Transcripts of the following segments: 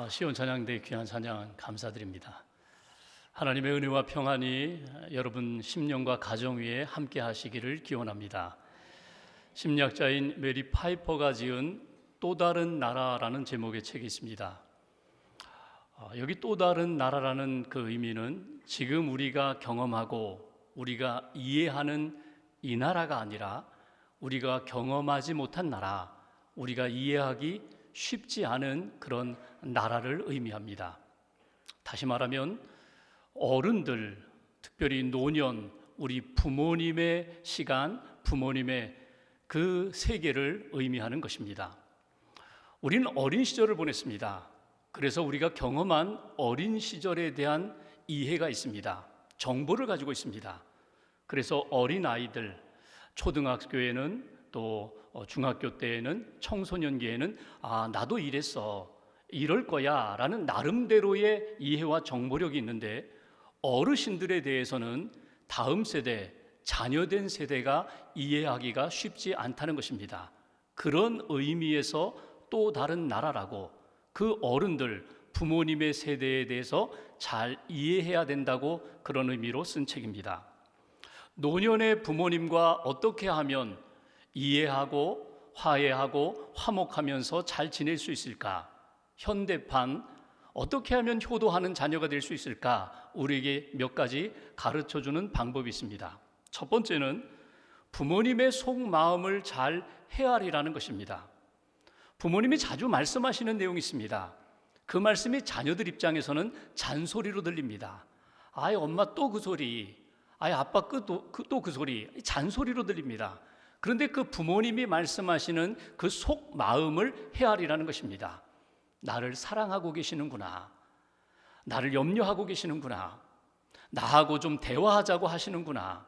시온 찬양대 귀한 찬양 감사드립니다. 하나님의 은혜와 평안이 여러분 심령과 가정 위에 함께 하시기를 기원합니다. 심리학자인 메리 파이퍼가 지은 또 다른 나라라는 제목의 책이 있습니다. 여기 또 다른 나라라는 그 의미는 지금 우리가 경험하고 우리가 이해하는 이 나라가 아니라 우리가 경험하지 못한 나라, 우리가 이해하기 쉽지 않은 그런 나라를 의미합니다. 다시 말하면 어른들, 특별히 노년, 우리 부모님의 시간, 부모님의 그 세계를 의미하는 것입니다. 우리는 어린 시절을 보냈습니다. 그래서 우리가 경험한 어린 시절에 대한 이해가 있습니다. 정보를 가지고 있습니다. 그래서 어린 아이들, 초등학교에는 또 중학교 때에는 청소년기에는 나도 이랬어, 이럴 거야 라는 나름대로의 이해와 정보력이 있는데 어르신들에 대해서는 다음 세대, 자녀된 세대가 이해하기가 쉽지 않다는 것입니다. 그런 의미에서 또 다른 나라라고, 그 어른들, 부모님의 세대에 대해서 잘 이해해야 된다고 그런 의미로 쓴 책입니다. 노년의 부모님과 어떻게 하면 이해하고 화해하고 화목하면서 잘 지낼 수 있을까? 현대판 어떻게 하면 효도하는 자녀가 될 수 있을까? 우리에게 몇 가지 가르쳐주는 방법이 있습니다. 첫 번째는 부모님의 속마음을 잘 헤아리라는 것입니다. 부모님이 자주 말씀하시는 내용이 있습니다. 그 말씀이 자녀들 입장에서는 잔소리로 들립니다. 아이 엄마 또 그 소리, 아이 아빠 또 그 소리, 잔소리로 들립니다. 그런데 그 부모님이 말씀하시는 그 속마음을 헤아리라는 것입니다. 나를 사랑하고 계시는구나, 나를 염려하고 계시는구나, 나하고 좀 대화하자고 하시는구나.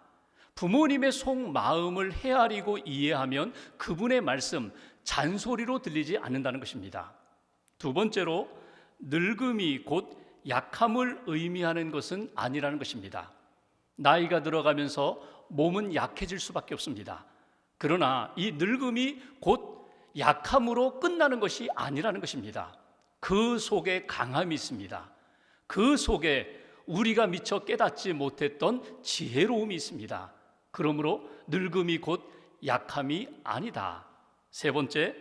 부모님의 속마음을 헤아리고 이해하면 그분의 말씀, 잔소리로 들리지 않는다는 것입니다. 두 번째로 늙음이 곧 약함을 의미하는 것은 아니라는 것입니다. 나이가 들어가면서 몸은 약해질 수밖에 없습니다. 그러나 이 늙음이 곧 약함으로 끝나는 것이 아니라는 것입니다. 그 속에 강함이 있습니다. 그 속에 우리가 미처 깨닫지 못했던 지혜로움이 있습니다. 그러므로 늙음이 곧 약함이 아니다. 세 번째,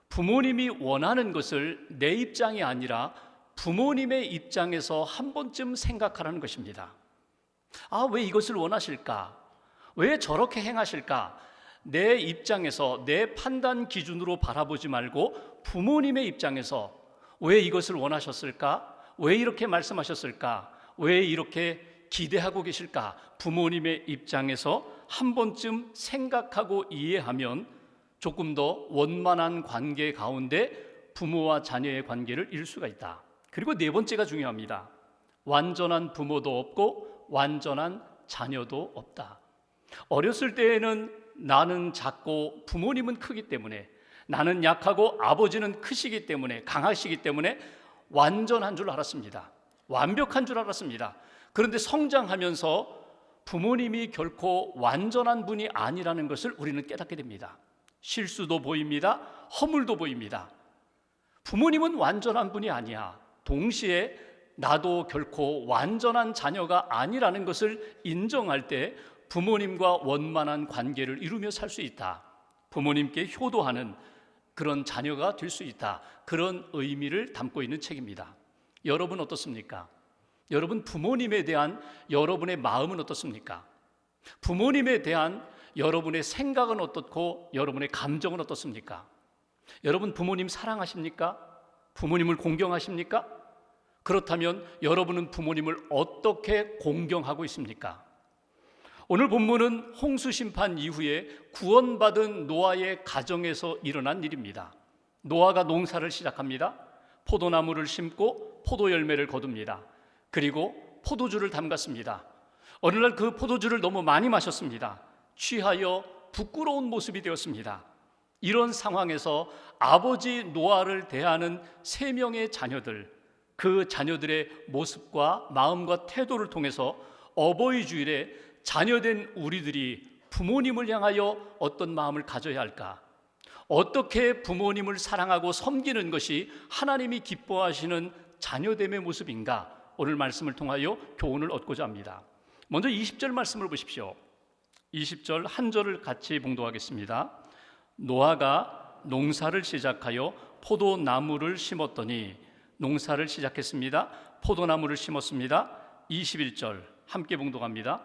부모님이 원하는 것을 내 입장이 아니라 부모님의 입장에서 한 번쯤 생각하라는 것입니다. 왜 이것을 원하실까? 왜 저렇게 행하실까? 내 입장에서, 내 판단 기준으로 바라보지 말고 부모님의 입장에서 왜 이것을 원하셨을까? 왜 이렇게 말씀하셨을까? 왜 이렇게 기대하고 계실까? 부모님의 입장에서 한 번쯤 생각하고 이해하면 조금 더 원만한 관계 가운데 부모와 자녀의 관계를 이룰 수가 있다. 그리고 네 번째가 중요합니다. 완전한 부모도 없고 완전한 자녀도 없다. 어렸을 때에는 나는 작고 부모님은 크기 때문에, 나는 약하고 아버지는 크시기 때문에, 강하시기 때문에 완전한 줄 알았습니다. 완벽한 줄 알았습니다. 그런데 성장하면서 부모님이 결코 완전한 분이 아니라는 것을 우리는 깨닫게 됩니다. 실수도 보입니다. 허물도 보입니다. 부모님은 완전한 분이 아니야. 동시에 나도 결코 완전한 자녀가 아니라는 것을 인정할 때 부모님과 원만한 관계를 이루며 살 수 있다. 부모님께 효도하는 그런 자녀가 될 수 있다. 그런 의미를 담고 있는 책입니다. 여러분 어떻습니까? 여러분 부모님에 대한 여러분의 마음은 어떻습니까? 부모님에 대한 여러분의 생각은 어떻고 여러분의 감정은 어떻습니까? 여러분 부모님 사랑하십니까? 부모님을 공경하십니까? 그렇다면 여러분은 부모님을 어떻게 공경하고 있습니까? 오늘 본문은 홍수 심판 이후에 구원받은 노아의 가정에서 일어난 일입니다. 노아가 농사를 시작합니다. 포도나무를 심고 포도 열매를 거둡니다. 그리고 포도주를 담갔습니다. 어느 날 그 포도주를 너무 많이 마셨습니다. 취하여 부끄러운 모습이 되었습니다. 이런 상황에서 아버지 노아를 대하는 3명의 자녀들, 그 자녀들의 모습과 마음과 태도를 통해서 어버이 주일에 자녀된 우리들이 부모님을 향하여 어떤 마음을 가져야 할까? 어떻게 부모님을 사랑하고 섬기는 것이 하나님이 기뻐하시는 자녀됨의 모습인가? 오늘 말씀을 통하여 교훈을 얻고자 합니다. 먼저 20절 말씀을 보십시오. 20절 한 절을 같이 봉독하겠습니다. 노아가 농사를 시작하여 포도나무를 심었더니, 농사를 시작했습니다. 포도나무를 심었습니다. 21절 함께 봉독합니다.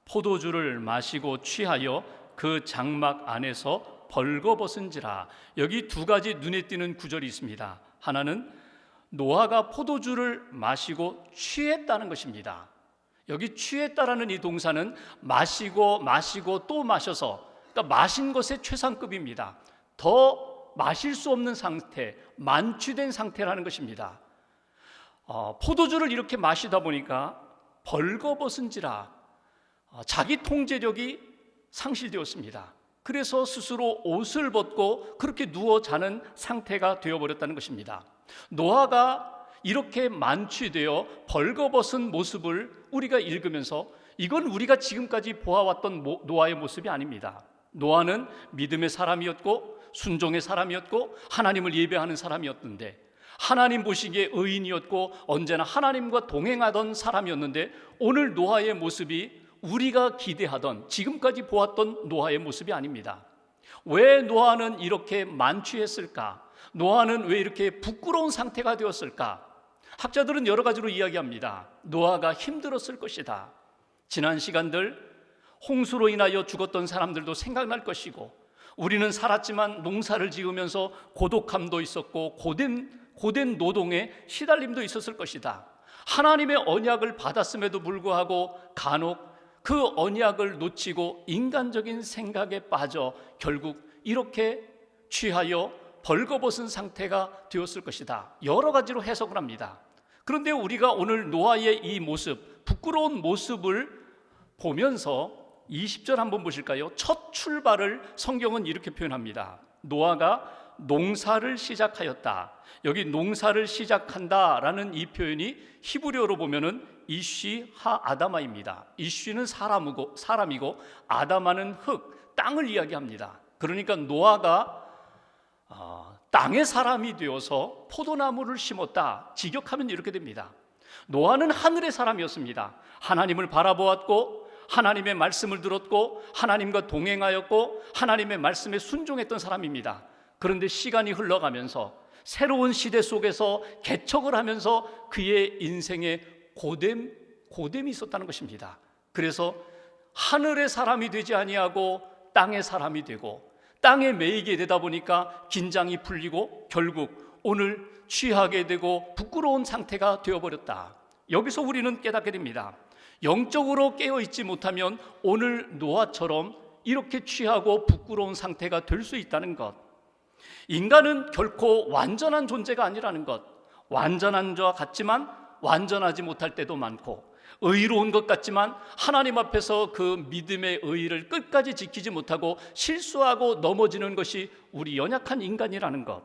포도주를 마시고 취하여 그 장막 안에서 벌거벗은지라. 여기 두 가지 눈에 띄는 구절이 있습니다. 하나는 노아가 포도주를 마시고 취했다는 것입니다. 여기 취했다라는 이 동사는 마시고 또 마셔서, 그러니까 마신 것의 최상급입니다. 더 마실 수 없는 상태, 만취된 상태라는 것입니다. 포도주를 이렇게 마시다 보니까 벌거벗은지라, 자기 통제력이 상실되었습니다. 그래서 스스로 옷을 벗고 그렇게 누워 자는 상태가 되어버렸다는 것입니다. 노아가 이렇게 만취되어 벌거벗은 모습을 우리가 읽으면서 이건 우리가 지금까지 보아왔던 노아의 모습이 아닙니다. 노아는 믿음의 사람이었고 순종의 사람이었고 하나님을 예배하는 사람이었는데, 하나님 보시기에 의인이었고 언제나 하나님과 동행하던 사람이었는데, 오늘 노아의 모습이 우리가 기대하던, 지금까지 보았던 노아의 모습이 아닙니다. 왜 노아는 이렇게 만취했을까? 노아는 왜 이렇게 부끄러운 상태가 되었을까? 학자들은 여러 가지로 이야기합니다. 노아가 힘들었을 것이다. 지난 시간들 홍수로 인하여 죽었던 사람들도 생각날 것이고, 우리는 살았지만 농사를 지으면서 고독함도 있었고 고된 노동에 시달림도 있었을 것이다. 하나님의 언약을 받았음에도 불구하고 간혹 그 언약을 놓치고 인간적인 생각에 빠져 결국 이렇게 취하여 벌거벗은 상태가 되었을 것이다. 여러 가지로 해석을 합니다. 그런데 우리가 오늘 노아의 이 모습, 부끄러운 모습을 보면서 20절 한번 보실까요? 첫 출발을 성경은 이렇게 표현합니다. 노아가 농사를 시작하였다. 여기 농사를 시작한다라는 이 표현이 히브리어로 보면은 이쉬 하 아다마입니다. 이쉬는 사람이고 아다마는 흙, 땅을 이야기합니다. 그러니까 노아가 땅의 사람이 되어서 포도나무를 심었다. 직역하면 이렇게 됩니다. 노아는 하늘의 사람이었습니다. 하나님을 바라보았고 하나님의 말씀을 들었고 하나님과 동행하였고 하나님의 말씀에 순종했던 사람입니다. 그런데 시간이 흘러가면서 새로운 시대 속에서 개척을 하면서 그의 인생에 고됨이 있었다는 것입니다. 그래서 하늘의 사람이 되지 아니하고 땅의 사람이 되고 땅에 매이게 되다 보니까 긴장이 풀리고 결국 오늘 취하게 되고 부끄러운 상태가 되어버렸다. 여기서 우리는 깨닫게 됩니다. 영적으로 깨어있지 못하면 오늘 노아처럼 이렇게 취하고 부끄러운 상태가 될 수 있다는 것. 인간은 결코 완전한 존재가 아니라는 것. 완전한 자와 같지만 완전하지 못할 때도 많고, 의로운 것 같지만 하나님 앞에서 그 믿음의 의의를 끝까지 지키지 못하고 실수하고 넘어지는 것이 우리 연약한 인간이라는 것.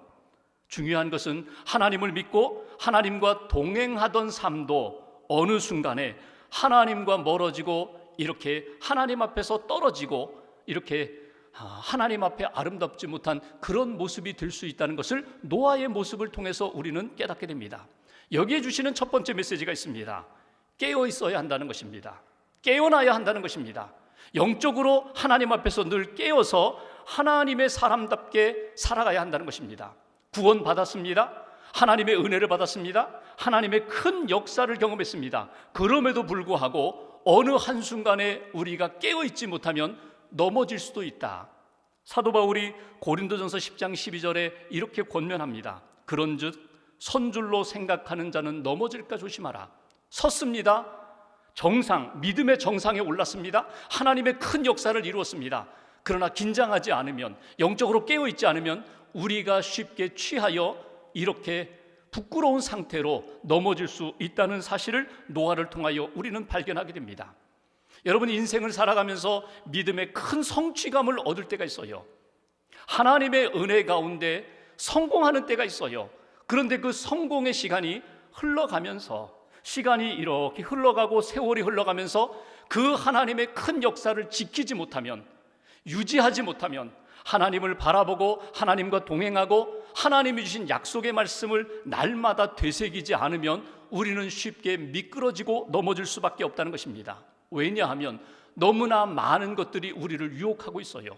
중요한 것은 하나님을 믿고 하나님과 동행하던 삶도 어느 순간에 하나님과 멀어지고 이렇게 하나님 앞에서 떨어지고 이렇게 하나님 앞에 아름답지 못한 그런 모습이 될 수 있다는 것을 노아의 모습을 통해서 우리는 깨닫게 됩니다. 여기에 주시는 첫 번째 메시지가 있습니다. 깨어 있어야 한다는 것입니다. 깨어나야 한다는 것입니다. 영적으로 하나님 앞에서 늘 깨어서 하나님의 사람답게 살아가야 한다는 것입니다. 구원 받았습니다. 하나님의 은혜를 받았습니다. 하나님의 큰 역사를 경험했습니다. 그럼에도 불구하고 어느 한순간에 우리가 깨어있지 못하면 넘어질 수도 있다. 사도 바울이 고린도전서 10장 12절에 이렇게 권면합니다. 그런즉 선줄로 생각하는 자는 넘어질까 조심하라. 섰습니다. 믿음의 정상에 올랐습니다. 하나님의 큰 역사를 이루었습니다. 그러나 긴장하지 않으면, 영적으로 깨어있지 않으면 우리가 쉽게 취하여 이렇게 부끄러운 상태로 넘어질 수 있다는 사실을 노아를 통하여 우리는 발견하게 됩니다. 여러분, 인생을 살아가면서 믿음의 큰 성취감을 얻을 때가 있어요. 하나님의 은혜 가운데 성공하는 때가 있어요. 그런데 그 성공의 시간이 흘러가면서, 시간이 이렇게 흘러가고 세월이 흘러가면서 그 하나님의 큰 역사를 지키지 못하면, 유지하지 못하면, 하나님을 바라보고 하나님과 동행하고 하나님이 주신 약속의 말씀을 날마다 되새기지 않으면 우리는 쉽게 미끄러지고 넘어질 수밖에 없다는 것입니다. 왜냐하면 너무나 많은 것들이 우리를 유혹하고 있어요.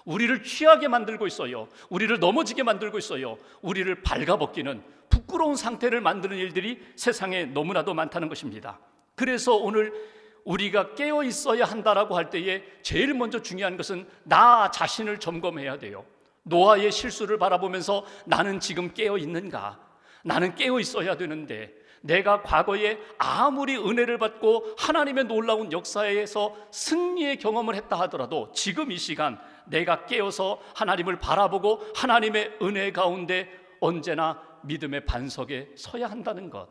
우리를 취하게 만들고 있어요. 우리를 넘어지게 만들고 있어요. 우리를 발가벗기는 부끄러운 상태를 만드는 일들이 세상에 너무나도 많다는 것입니다. 그래서 오늘 우리가 깨어 있어야 한다라고 할 때에 제일 먼저 중요한 것은 나 자신을 점검해야 돼요. 노아의 실수를 바라보면서 나는 지금 깨어 있는가? 나는 깨어 있어야 되는데 내가 과거에 아무리 은혜를 받고 하나님의 놀라운 역사에서 승리의 경험을 했다 하더라도 지금 이 시간 내가 깨어서 하나님을 바라보고 하나님의 은혜 가운데 언제나 믿음의 반석에 서야 한다는 것.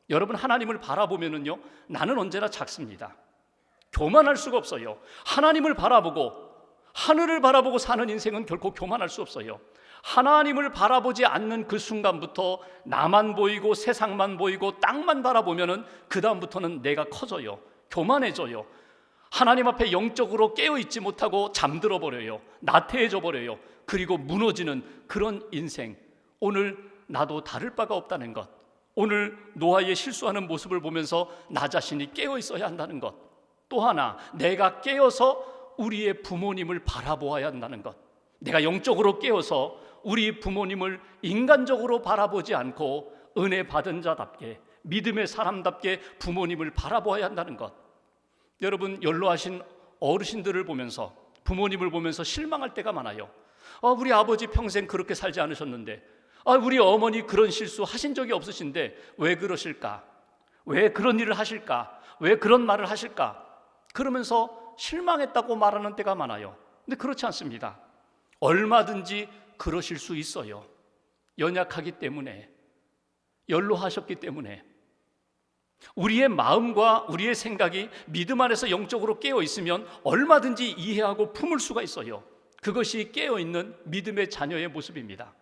여러분, 하나님을 바라보면은요, 나는 언제나 작습니다. 교만할 수가 없어요. 하나님을 바라보고 하늘을 바라보고 사는 인생은 결코 교만할 수 없어요. 하나님을 바라보지 않는 그 순간부터 나만 보이고 세상만 보이고 땅만 바라보면은 그 다음부터는 내가 커져요. 교만해져요. 하나님 앞에 영적으로 깨어있지 못하고 잠들어 버려요. 나태해져 버려요. 그리고 무너지는 그런 인생. 오늘 나도 다를 바가 없다는 것. 오늘 노아의 실수하는 모습을 보면서 나 자신이 깨어 있어야 한다는 것. 또 하나, 내가 깨어서 우리의 부모님을 바라보아야 한다는 것. 내가 영적으로 깨어서 우리 부모님을 인간적으로 바라보지 않고 은혜 받은 자답게, 믿음의 사람답게 부모님을 바라보아야 한다는 것. 여러분, 연로하신 어르신들을 보면서, 부모님을 보면서 실망할 때가 많아요. 우리 아버지 평생 그렇게 살지 않으셨는데, 우리 어머니 그런 실수 하신 적이 없으신데 왜 그러실까? 왜 그런 일을 하실까? 왜 그런 말을 하실까? 그러면서 실망했다고 말하는 때가 많아요. 근데 그렇지 않습니다. 얼마든지 그러실 수 있어요. 연약하기 때문에, 연로하셨기 때문에. 우리의 마음과 우리의 생각이 믿음 안에서 영적으로 깨어 있으면 얼마든지 이해하고 품을 수가 있어요. 그것이 깨어 있는 믿음의 자녀의 모습입니다.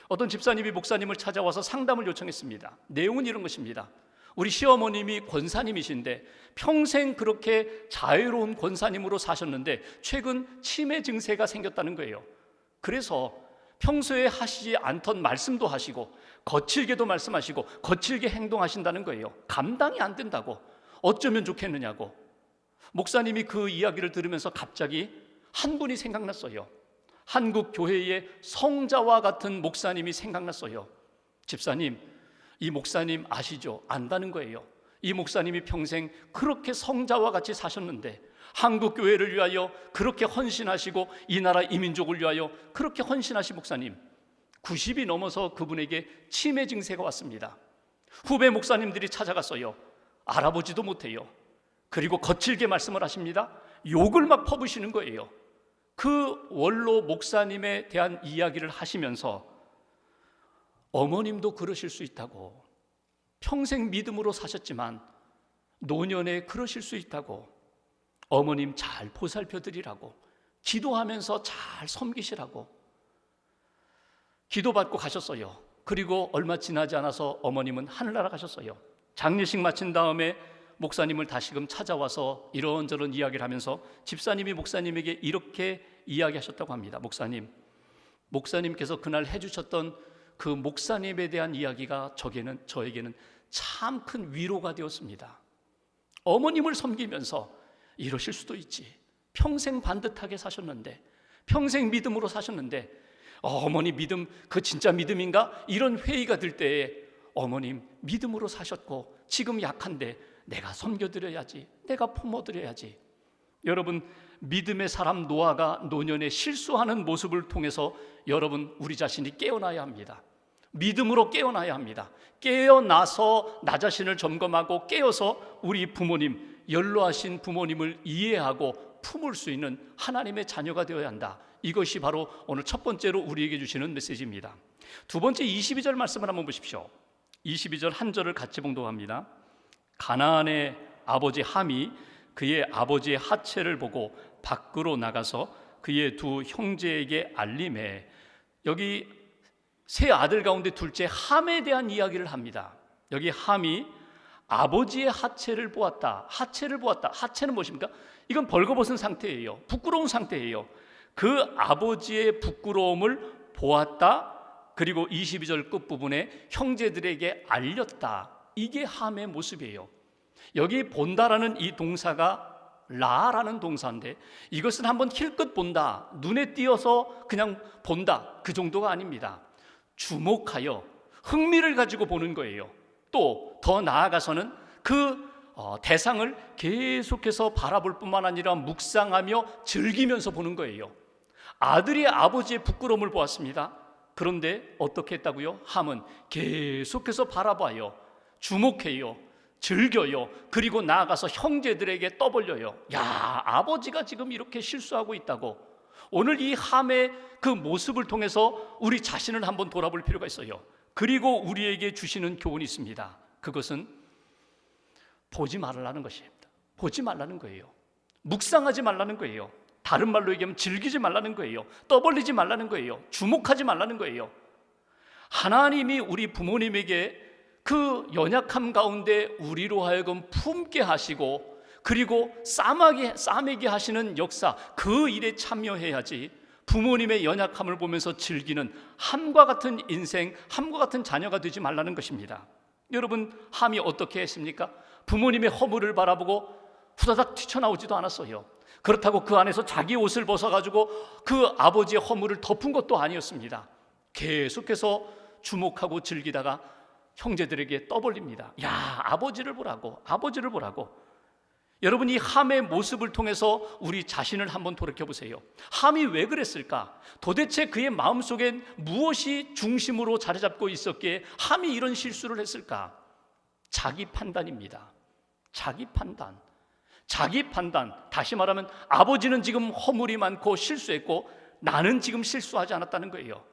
어떤 집사님이 목사님을 찾아와서 상담을 요청했습니다. 내용은 이런 것입니다. 우리 시어머님이 권사님이신데 평생 그렇게 자유로운 권사님으로 사셨는데 최근 치매 증세가 생겼다는 거예요. 그래서 평소에 하시지 않던 말씀도 하시고 거칠게도 말씀하시고 거칠게 행동하신다는 거예요. 감당이 안 된다고. 어쩌면 좋겠느냐고. 목사님이 그 이야기를 들으면서 갑자기 한 분이 생각났어요. 한국 교회의 성자와 같은 목사님이 생각났어요. 집사님, 이 목사님 아시죠? 안다는 거예요. 이 목사님이 평생 그렇게 성자와 같이 사셨는데 한국 교회를 위하여 그렇게 헌신하시고 이 나라 이민족을 위하여 그렇게 헌신하신 목사님, 90이 넘어서 그분에게 치매 증세가 왔습니다. 후배 목사님들이 찾아갔어요. 알아보지도 못해요. 그리고 거칠게 말씀을 하십니다. 욕을 막 퍼부시는 거예요. 그 원로 목사님에 대한 이야기를 하시면서 어머님도 그러실 수 있다고, 평생 믿음으로 사셨지만 노년에 그러실 수 있다고, 어머님 잘 보살펴드리라고, 기도하면서 잘 섬기시라고 기도받고 가셨어요. 그리고 얼마 지나지 않아서 어머님은 하늘나라 가셨어요. 장례식 마친 다음에 목사님을 다시금 찾아와서 이런저런 이야기를 하면서 집사님이 목사님에게 이렇게 이야기하셨다고 합니다. 목사님께서 그날 해주셨던 그 목사님에 대한 이야기가 저에게는 참 큰 위로가 되었습니다. 어머님을 섬기면서 이러실 수도 있지. 평생 반듯하게 사셨는데, 평생 믿음으로 사셨는데 어머니 믿음, 그 진짜 믿음인가? 이런 회의가 들 때에 어머님 믿음으로 사셨고 지금 약한데 내가 섬겨드려야지, 내가 품어드려야지. 여러분, 믿음의 사람 노아가 노년에 실수하는 모습을 통해서 여러분, 우리 자신이 깨어나야 합니다. 믿음으로 깨어나야 합니다. 깨어나서 나 자신을 점검하고 깨어서 우리 부모님, 연로하신 부모님을 이해하고 품을 수 있는 하나님의 자녀가 되어야 한다. 이것이 바로 오늘 첫 번째로 우리에게 주시는 메시지입니다. 두 번째 22절 말씀을 한번 보십시오. 22절 한 절을 같이 봉독합니다. 가나안의 아버지 함이 그의 아버지의 하체를 보고 밖으로 나가서 그의 두 형제에게 알림해. 여기 세 아들 가운데 둘째 함에 대한 이야기를 합니다. 여기 함이 아버지의 하체를 보았다. 하체를 보았다. 하체는 무엇입니까? 이건 벌거벗은 상태예요. 부끄러운 상태예요. 그 아버지의 부끄러움을 보았다. 그리고 22절 끝부분에 형제들에게 알렸다. 이게 함의 모습이에요. 여기 본다라는 이 동사가 라라는 동사인데, 이것은 한번 힐끗 본다, 눈에 띄어서 그냥 본다, 그 정도가 아닙니다. 주목하여 흥미를 가지고 보는 거예요. 또 더 나아가서는 그 대상을 계속해서 바라볼 뿐만 아니라 묵상하며 즐기면서 보는 거예요. 아들이 아버지의 부끄러움을 보았습니다. 그런데 어떻게 했다고요? 함은 계속해서 바라봐요, 주목해요, 즐겨요. 그리고 나아가서 형제들에게 떠벌려요. 야, 아버지가 지금 이렇게 실수하고 있다고. 오늘 이 함의 그 모습을 통해서 우리 자신을 한번 돌아볼 필요가 있어요. 그리고 우리에게 주시는 교훈이 있습니다. 그것은 보지 말라는 것입니다. 보지 말라는 거예요. 묵상하지 말라는 거예요. 다른 말로 얘기하면 즐기지 말라는 거예요. 떠벌리지 말라는 거예요. 주목하지 말라는 거예요. 하나님이 우리 부모님에게 그 연약함 가운데 우리로 하여금 품게 하시고, 그리고 싸매게 하시는 역사, 그 일에 참여해야지 부모님의 연약함을 보면서 즐기는 함과 같은 인생, 함과 같은 자녀가 되지 말라는 것입니다. 여러분, 함이 어떻게 했습니까? 부모님의 허물을 바라보고 후다닥 튀쳐나오지도 않았어요. 그렇다고 그 안에서 자기 옷을 벗어가지고 그 아버지의 허물을 덮은 것도 아니었습니다. 계속해서 주목하고 즐기다가 형제들에게 떠벌립니다. 야, 아버지를 보라고, 아버지를 보라고. 여러분, 이 함의 모습을 통해서 우리 자신을 한번 돌이켜보세요. 함이 왜 그랬을까? 도대체 그의 마음속엔 무엇이 중심으로 자리 잡고 있었기에 함이 이런 실수를 했을까? 자기 판단입니다. 자기 판단. 자기 판단. 다시 말하면 아버지는 지금 허물이 많고 실수했고 나는 지금 실수하지 않았다는 거예요.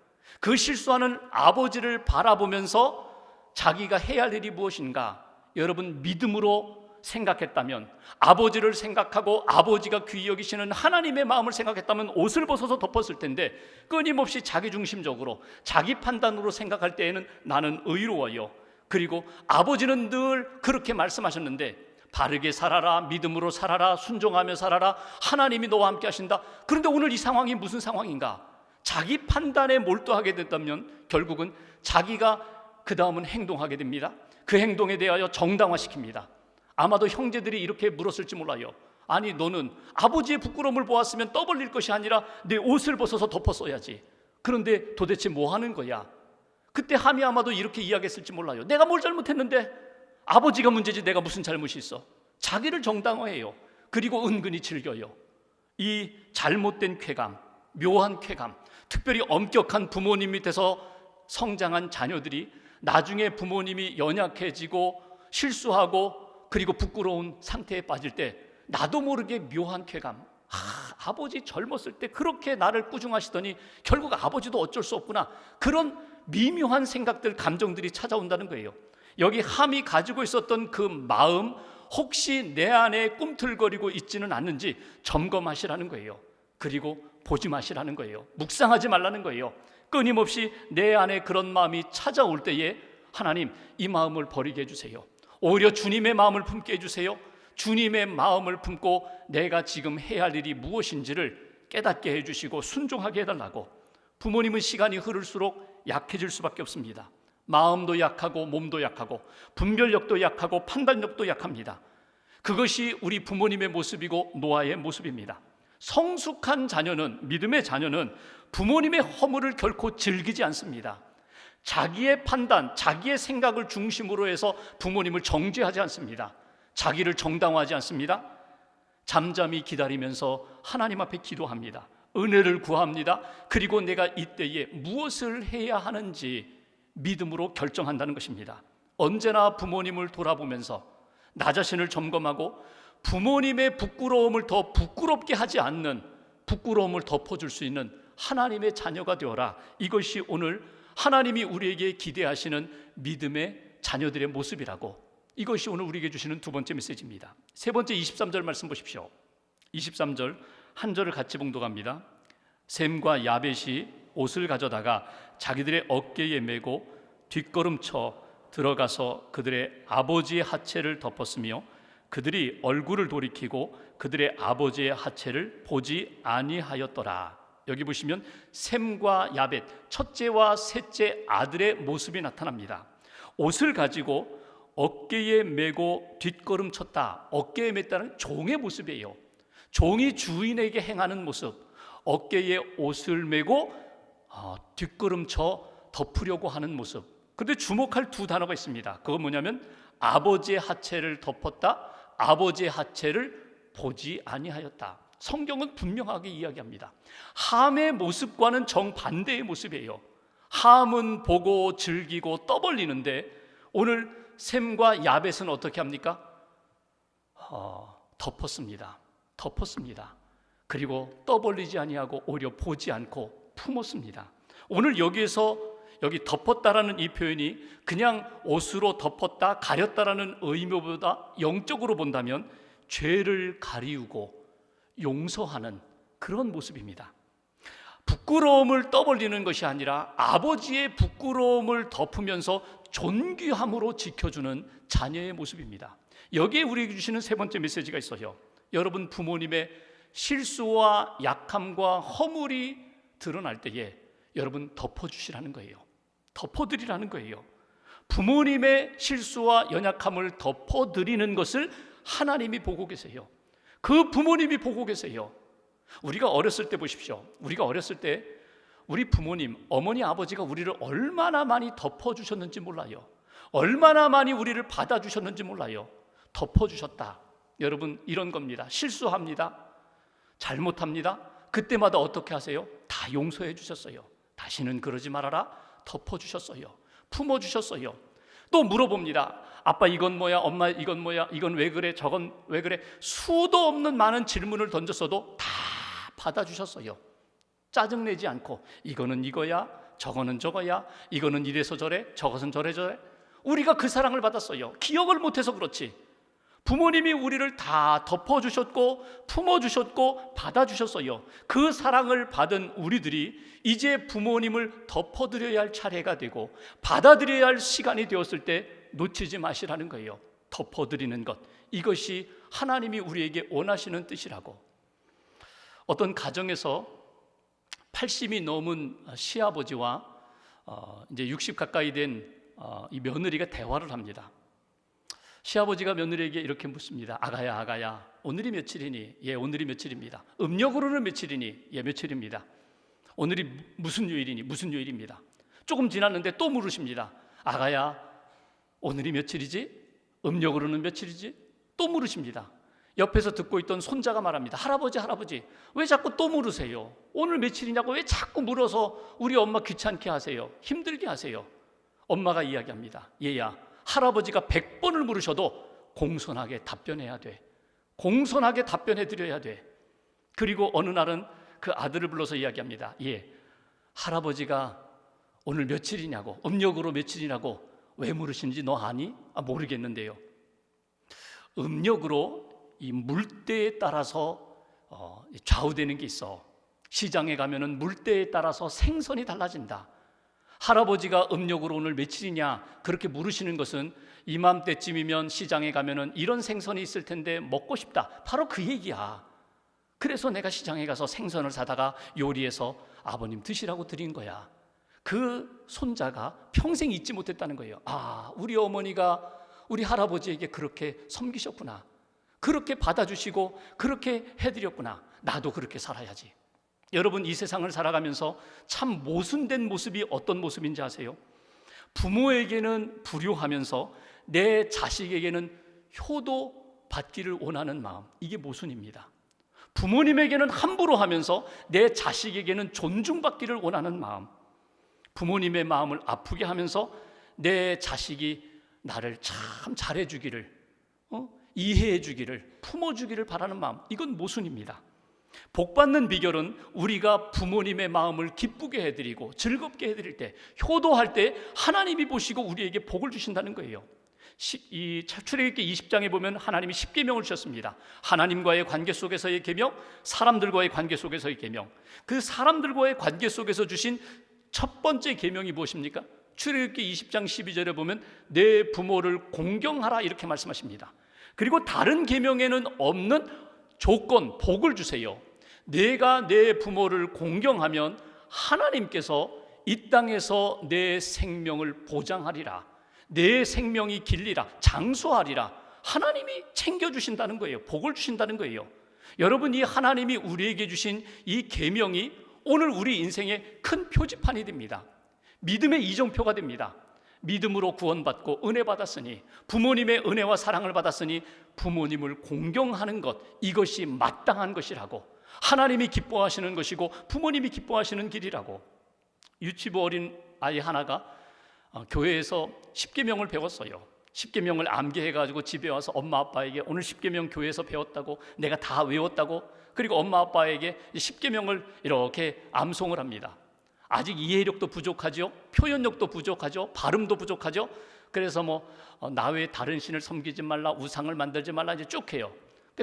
그 실수하는 아버지를 바라보면서 자기가 해야 할 일이 무엇인가? 여러분, 믿음으로 생각했다면, 아버지를 생각하고 아버지가 귀히 여기시는 하나님의 마음을 생각했다면 옷을 벗어서 덮었을 텐데, 끊임없이 자기중심적으로 자기 판단으로 생각할 때에는 나는 의로워요. 그리고 아버지는 늘 그렇게 말씀하셨는데, 바르게 살아라, 믿음으로 살아라, 순종하며 살아라, 하나님이 너와 함께 하신다. 그런데 오늘 이 상황이 무슨 상황인가? 자기 판단에 몰두하게 됐다면 결국은 자기가 그 다음은 행동하게 됩니다. 그 행동에 대하여 정당화시킵니다. 아마도 형제들이 이렇게 물었을지 몰라요. 아니, 너는 아버지의 부끄러움을 보았으면 떠벌릴 것이 아니라 내 옷을 벗어서 덮었어야지. 그런데 도대체 뭐 하는 거야? 그때 함이 아마도 이렇게 이야기했을지 몰라요. 내가 뭘 잘못했는데? 아버지가 문제지 내가 무슨 잘못이 있어? 자기를 정당화해요. 그리고 은근히 즐겨요. 이 잘못된 쾌감, 묘한 쾌감, 특별히 엄격한 부모님 밑에서 성장한 자녀들이 나중에 부모님이 연약해지고 실수하고 그리고 부끄러운 상태에 빠질 때 나도 모르게 묘한 쾌감, 아버지 젊었을 때 그렇게 나를 꾸중하시더니 결국 아버지도 어쩔 수 없구나, 그런 미묘한 생각들, 감정들이 찾아온다는 거예요. 여기 함이 가지고 있었던 그 마음, 혹시 내 안에 꿈틀거리고 있지는 않는지 점검하시라는 거예요. 그리고 보지 마시라는 거예요. 묵상하지 말라는 거예요. 끊임없이 내 안에 그런 마음이 찾아올 때에 하나님, 이 마음을 버리게 해주세요. 오히려 주님의 마음을 품게 해주세요. 주님의 마음을 품고 내가 지금 해야 할 일이 무엇인지를 깨닫게 해주시고 순종하게 해달라고. 부모님은 시간이 흐를수록 약해질 수밖에 없습니다. 마음도 약하고 몸도 약하고 분별력도 약하고 판단력도 약합니다. 그것이 우리 부모님의 모습이고 노아의 모습입니다. 성숙한 자녀는, 믿음의 자녀는 부모님의 허물을 결코 즐기지 않습니다. 자기의 판단, 자기의 생각을 중심으로 해서 부모님을 정죄하지 않습니다. 자기를 정당화하지 않습니다. 잠잠히 기다리면서 하나님 앞에 기도합니다. 은혜를 구합니다. 그리고 내가 이때에 무엇을 해야 하는지 믿음으로 결정한다는 것입니다. 언제나 부모님을 돌아보면서 나 자신을 점검하고 부모님의 부끄러움을 더 부끄럽게 하지 않는, 부끄러움을 덮어줄 수 있는 하나님의 자녀가 되어라. 이것이 오늘 하나님이 우리에게 기대하시는 믿음의 자녀들의 모습이라고. 이것이 오늘 우리에게 주시는 두 번째 메시지입니다. 세 번째 23절 말씀 보십시오. 23절 한 절을 같이 봉독합니다. 셈과 야벳이 옷을 가져다가 자기들의 어깨에 메고 뒷걸음쳐 들어가서 그들의 아버지의 하체를 덮었으며 그들이 얼굴을 돌이키고 그들의 아버지의 하체를 보지 아니하였더라. 여기 보시면 셈과 야벳, 첫째와 셋째 아들의 모습이 나타납니다. 옷을 가지고 어깨에 메고 뒷걸음 쳤다. 어깨에 맸다는 종의 모습이에요. 종이 주인에게 행하는 모습. 어깨에 옷을 메고 뒷걸음쳐 덮으려고 하는 모습. 그런데 주목할 두 단어가 있습니다. 그건 뭐냐면 아버지의 하체를 덮었다, 아버지의 하체를 보지 아니하였다. 성경은 분명하게 이야기합니다. 함의 모습과는 정반대의 모습이에요. 함은 보고 즐기고 떠벌리는데 오늘 셈과 야벳은 어떻게 합니까? 덮었습니다. 그리고 떠벌리지 아니하고 오히려 보지 않고 품었습니다. 오늘 여기 덮었다라는 이 표현이 그냥 옷으로 덮었다, 가렸다라는 의미보다 영적으로 본다면 죄를 가리우고 용서하는 그런 모습입니다. 부끄러움을 떠벌리는 것이 아니라 아버지의 부끄러움을 덮으면서 존귀함으로 지켜주는 자녀의 모습입니다. 여기에 우리에게 주시는 세 번째 메시지가 있어요. 여러분 부모님의 실수와 약함과 허물이 드러날 때에 여러분 덮어주시라는 거예요. 덮어드리라는 거예요. 부모님의 실수와 연약함을 덮어드리는 것을 하나님이 보고 계세요. 그 부모님이 보고 계세요. 우리가 어렸을 때 보십시오. 우리가 어렸을 때 우리 부모님, 어머니, 아버지가 우리를 얼마나 많이 덮어주셨는지 몰라요. 얼마나 많이 우리를 받아주셨는지 몰라요. 덮어주셨다. 여러분 이런 겁니다. 실수합니다. 잘못합니다. 그때마다 어떻게 하세요? 다 용서해 주셨어요. 다시는 그러지 말아라. 덮어주셨어요. 품어주셨어요. 또 물어봅니다. 아빠 이건 뭐야? 엄마 이건 뭐야? 이건 왜 그래? 저건 왜 그래? 수도 없는 많은 질문을 던졌어도 다 받아주셨어요. 짜증내지 않고 이거는 이거야, 저거는 저거야, 이거는 이래서 저래, 저것은 저래. 우리가 그 사랑을 받았어요. 기억을 못해서 그렇지. 부모님이 우리를 다 덮어주셨고 품어주셨고 받아주셨어요. 그 사랑을 받은 우리들이 이제 부모님을 덮어드려야 할 차례가 되고 받아들여야 할 시간이 되었을 때 놓치지 마시라는 거예요. 덮어드리는 것, 이것이 하나님이 우리에게 원하시는 뜻이라고. 어떤 가정에서 80이 넘은 시아버지와 이제 60 가까이 된 이 며느리가 대화를 합니다. 시아버지가 며느리에게 이렇게 묻습니다. 아가야, 오늘이 며칠이니? 예, 오늘이 며칠입니다. 음력으로는 며칠이니? 예, 며칠입니다. 오늘이 무슨 요일이니? 무슨 요일입니다. 조금 지났는데 또 물으십니다. 아가야, 오늘이 며칠이지? 음력으로는 며칠이지? 또 물으십니다. 옆에서 듣고 있던 손자가 말합니다. 할아버지, 왜 자꾸 또 물으세요? 오늘 며칠이냐고 왜 자꾸 물어서 우리 엄마 귀찮게 하세요? 힘들게 하세요? 엄마가 이야기합니다. 얘야, 할아버지가 100번을 물으셔도 공손하게 답변해야 돼. 공손하게 답변해 드려야 돼. 그리고 어느 날은 그 아들을 불러서 이야기합니다. 예, 할아버지가 오늘 며칠이냐고, 음력으로 며칠이냐고 왜 물으시는지 너 아니? 모르겠는데요. 음력으로 이 물때에 따라서 좌우되는 게 있어. 시장에 가면은 물때에 따라서 생선이 달라진다. 할아버지가 음력으로 오늘 며칠이냐 그렇게 물으시는 것은 이맘때쯤이면 시장에 가면은 이런 생선이 있을 텐데 먹고 싶다. 바로 그 얘기야. 그래서 내가 시장에 가서 생선을 사다가 요리해서 아버님 드시라고 드린 거야. 그 손자가 평생 잊지 못했다는 거예요. 아, 우리 어머니가 우리 할아버지에게 그렇게 섬기셨구나. 그렇게 받아주시고 그렇게 해드렸구나. 나도 그렇게 살아야지. 여러분 이 세상을 살아가면서 참 모순된 모습이 어떤 모습인지 아세요? 부모에게는 불효하면서 내 자식에게는 효도 받기를 원하는 마음, 이게 모순입니다. 부모님에게는 함부로 하면서 내 자식에게는 존중받기를 원하는 마음, 부모님의 마음을 아프게 하면서 내 자식이 나를 참 잘해주기를, 이해해주기를, 품어주기를 바라는 마음, 이건 모순입니다. 복받는 비결은 우리가 부모님의 마음을 기쁘게 해드리고 즐겁게 해드릴 때, 효도할 때 하나님이 보시고 우리에게 복을 주신다는 거예요. 이 출애굽기 20장에 보면 하나님이 10계명을 주셨습니다. 하나님과의 관계 속에서의 계명, 사람들과의 관계 속에서의 계명. 그 사람들과의 관계 속에서 주신 첫 번째 계명이 무엇입니까? 출애굽기 20장 12절에 보면 내 부모를 공경하라 이렇게 말씀하십니다. 그리고 다른 계명에는 없는 조건, 복을 주세요. 내가 내 부모를 공경하면 하나님께서 이 땅에서 내 생명을 보장하리라, 내 생명이 길리라, 장수하리라. 하나님이 챙겨주신다는 거예요. 복을 주신다는 거예요. 여러분, 이 하나님이 우리에게 주신 이 계명이 오늘 우리 인생의 큰 표지판이 됩니다. 믿음의 이정표가 됩니다. 믿음으로 구원받고 은혜 받았으니, 부모님의 은혜와 사랑을 받았으니 부모님을 공경하는 것, 이것이 마땅한 것이라고, 하나님이 기뻐하시는 것이고 부모님이 기뻐하시는 길이라고. 유치부 어린 아이 하나가 교회에서 십계명을 배웠어요. 십계명을 암기해가지고 집에 와서 엄마 아빠에게 오늘 십계명 교회에서 배웠다고, 내가 다 외웠다고, 그리고 엄마 아빠에게 십계명을 이렇게 암송을 합니다. 아직 이해력도 부족하죠, 표현력도 부족하죠, 발음도 부족하죠. 그래서 나 외에 다른 신을 섬기지 말라, 우상을 만들지 말라, 이제 쭉 해요.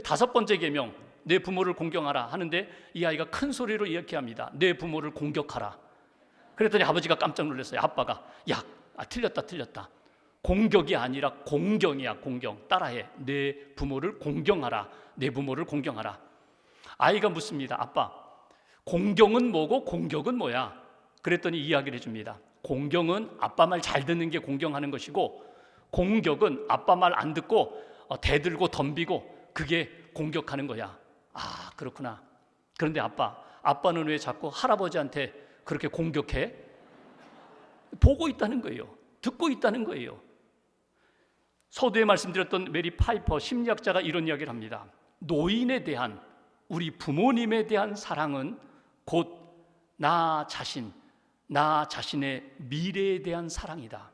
다섯 번째 계명, 내 부모를 공경하라 하는데 이 아이가 큰 소리로 이렇게 합니다. 내 부모를 공격하라. 그랬더니 아버지가 깜짝 놀랐어요. 아빠가 틀렸다. 공격이 아니라 공경이야, 공경. 따라해. 내 부모를 공경하라. 내 부모를 공경하라. 아이가 묻습니다. 아빠, 공경은 뭐고 공격은 뭐야? 그랬더니 이야기를 해줍니다. 공경은 아빠 말 잘 듣는 게 공경하는 것이고, 공격은 아빠 말 안 듣고 대들고 덤비고, 그게 공격하는 거야. 아, 그렇구나. 그런데 아빠는 왜 자꾸 할아버지한테 그렇게 공격해? 보고 있다는 거예요. 듣고 있다는 거예요. 서두에 말씀드렸던 메리 파이퍼 심리학자가 이런 이야기를 합니다. 노인에 대한, 우리 부모님에 대한 사랑은 곧 나 자신의 미래에 대한 사랑이다.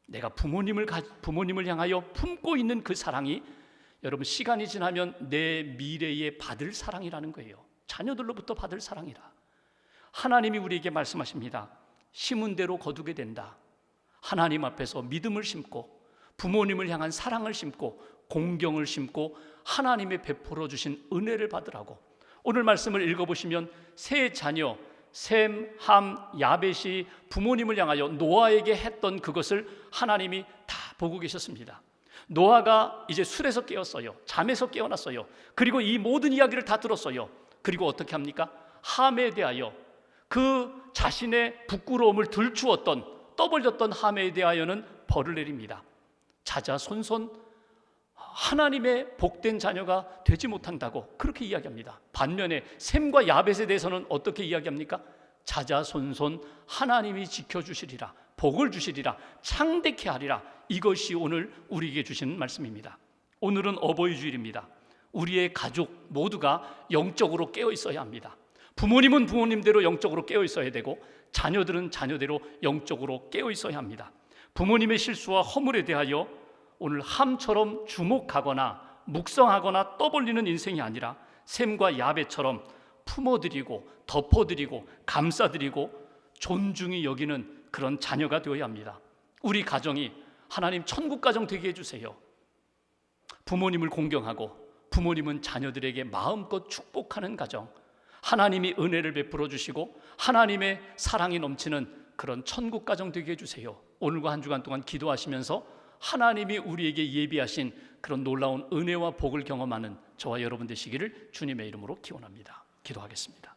내가 부모님을 향하여 품고 있는 그 사랑이, 여러분, 시간이 지나면 내 미래에 받을 사랑이라는 거예요. 자녀들로부터 받을 사랑이다. 하나님이 우리에게 말씀하십니다. 심은 대로 거두게 된다. 하나님 앞에서 믿음을 심고, 부모님을 향한 사랑을 심고, 공경을 심고, 하나님의 베풀어 주신 은혜를 받으라고. 오늘 말씀을 읽어보시면 세 자녀 셈, 함, 야벳이 부모님을 향하여 노아에게 했던 그것을 하나님이 다 보고 계셨습니다. 노아가 이제 술에서 깨었어요. 잠에서 깨어났어요. 그리고 이 모든 이야기를 다 들었어요. 그리고 어떻게 합니까? 함에 대하여, 그 자신의 부끄러움을 들추었던, 떠벌렸던 함에 대하여는 벌을 내립니다. 자자손손 하나님의 복된 자녀가 되지 못한다고 그렇게 이야기합니다. 반면에 셈과 야벳에 대해서는 어떻게 이야기합니까? 자자손손 하나님이 지켜주시리라, 복을 주시리라, 창대케 하리라. 이것이 오늘 우리에게 주시는 말씀입니다. 오늘은 어버이 주일입니다. 우리의 가족 모두가 영적으로 깨어 있어야 합니다. 부모님은 부모님대로 영적으로 깨어 있어야 되고, 자녀들은 자녀대로 영적으로 깨어 있어야 합니다. 부모님의 실수와 허물에 대하여 오늘 함처럼 주목하거나 묵성하거나 떠벌리는 인생이 아니라 셈과 야벳처럼 품어드리고 덮어드리고 감싸드리고 존중히 여기는 그런 자녀가 되어야 합니다. 우리 가정이 하나님 천국 가정 되게 해주세요. 부모님을 공경하고 부모님은 자녀들에게 마음껏 축복하는 가정, 하나님이 은혜를 베풀어 주시고 하나님의 사랑이 넘치는 그런 천국 가정 되게 해주세요. 오늘과 한 주간 동안 기도하시면서 하나님이 우리에게 예비하신 그런 놀라운 은혜와 복을 경험하는 저와 여러분 되시기를 주님의 이름으로 기원합니다. 기도하겠습니다.